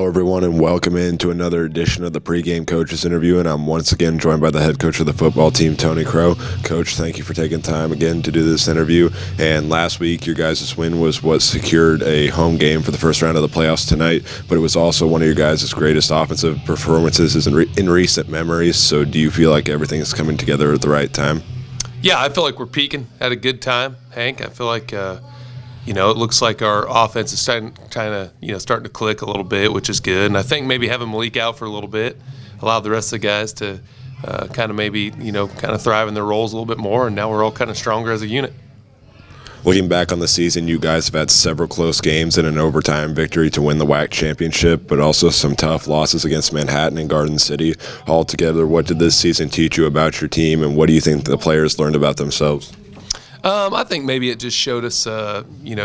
everyone, and welcome into another edition of the pregame coaches interview. And I'm once again joined by the head coach of the football team, Tony Crow. Coach, thank you for taking time again to do this interview. And last week, your guys' win was what secured a home game for the first round of the playoffs tonight, but it was also one of your guys' greatest offensive performances in recent memories. So do you feel like everything is coming together at the right time? Yeah, I feel like we're peaking at a good time, Hank. I feel like it looks like our offense is starting to click a little bit, which is good. And I think maybe having Malik out for a little bit allowed the rest of the guys to kind of thrive in their roles a little bit more. And now we're all kind of stronger as a unit. Looking back on the season, you guys have had several close games and an overtime victory to win the WAC championship, but also some tough losses against Manhattan and Garden City. Altogether, what did this season teach you about your team, and what do you think the players learned about themselves? I think maybe it just showed us,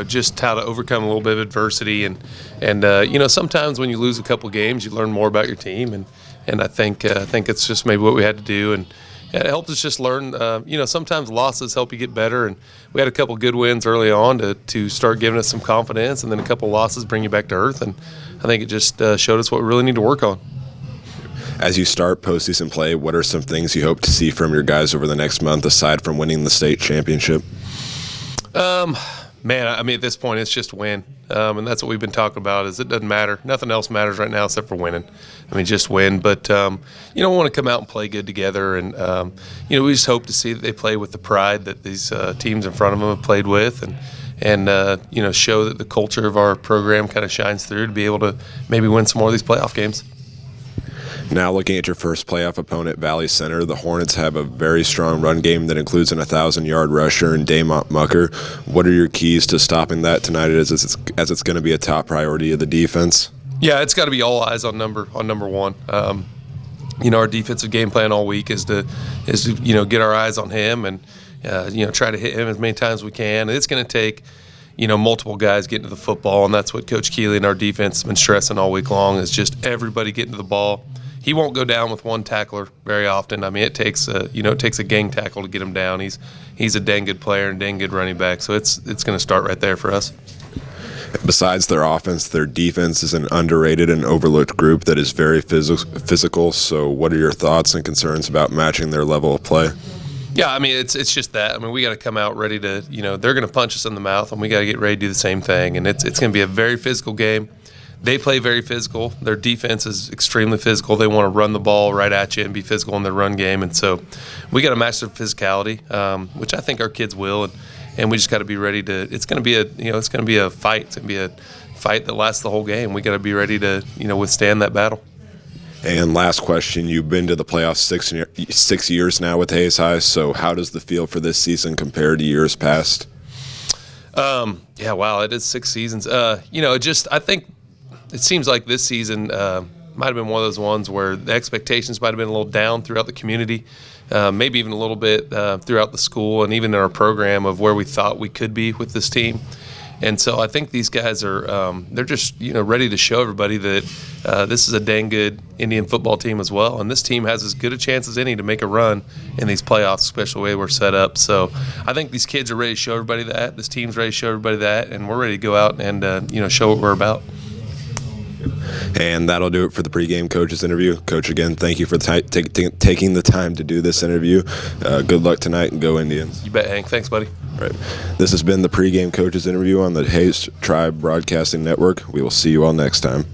just how to overcome a little bit of adversity, and sometimes when you lose a couple games, you learn more about your team, and I think it's just maybe what we had to do, and it helped us just learn. Sometimes losses help you get better, and we had a couple good wins early on to start giving us some confidence, and then a couple losses bring you back to earth, and I think it just showed us what we really need to work on. As you start postseason play, what are some things you hope to see from your guys over the next month, aside from winning the state championship? At this point, it's just win. And that's what we've been talking about is it doesn't matter. Nothing else matters right now except for winning. Just win. But, we want to come out and play good together. And, we just hope to see that they play with the pride that these teams in front of them have played with and show that the culture of our program kind of shines through to be able to maybe win some more of these playoff games. Now looking at your first playoff opponent, Valley Center, the Hornets have a very strong run game that includes an 1,000-yard rusher in Damont Mucker. What are your keys to stopping that tonight as it's going to be a top priority of the defense? Yeah, it's got to be all eyes on number one. Our defensive game plan all week is to get our eyes on him and try to hit him as many times as we can. And it's going to take multiple guys getting to the football, and that's what Coach Keeley and our defense have been stressing all week long is just everybody getting to the ball. He won't go down with one tackler very often. It takes a gang tackle to get him down. He's a dang good player and dang good running back. So it's going to start right there for us. Besides their offense, their defense is an underrated and overlooked group that is very physical. So what are your thoughts and concerns about matching their level of play? Yeah, it's just that. We got to come out ready to, they're going to punch us in the mouth, and we got to get ready to do the same thing. And it's going to be a very physical game. They play very physical. Their defense is extremely physical. They want to run the ball right at you and be physical in their run game. And so we got to match their physicality, which I think our kids will. And we just got to be ready to. It's going to be a fight. It's going to be a fight that lasts the whole game. We got to be ready to withstand that battle. And last question, you've been to the playoffs 6 years now with Hays High, so how does the feel for this season compare to years past? It is 6 seasons. I think it seems like this season might have been one of those ones where the expectations might have been a little down throughout the community, maybe even a little bit throughout the school and even in our program of where we thought we could be with this team. And so I think these guys are they're just ready to show everybody that this is a dang good Indian football team as well. And this team has as good a chance as any to make a run in these playoffs, especially the way we're set up. So I think these kids are ready to show everybody that. This team's ready to show everybody that. And we're ready to go out and show what we're about. And that'll do it for the pregame coaches interview. Coach, again, thank you for taking the time to do this interview. Good luck tonight, and go Indians. You bet, Hank. Thanks, buddy. All right. This has been the pregame coaches interview on the Hays Tribe Broadcasting Network. We will see you all next time.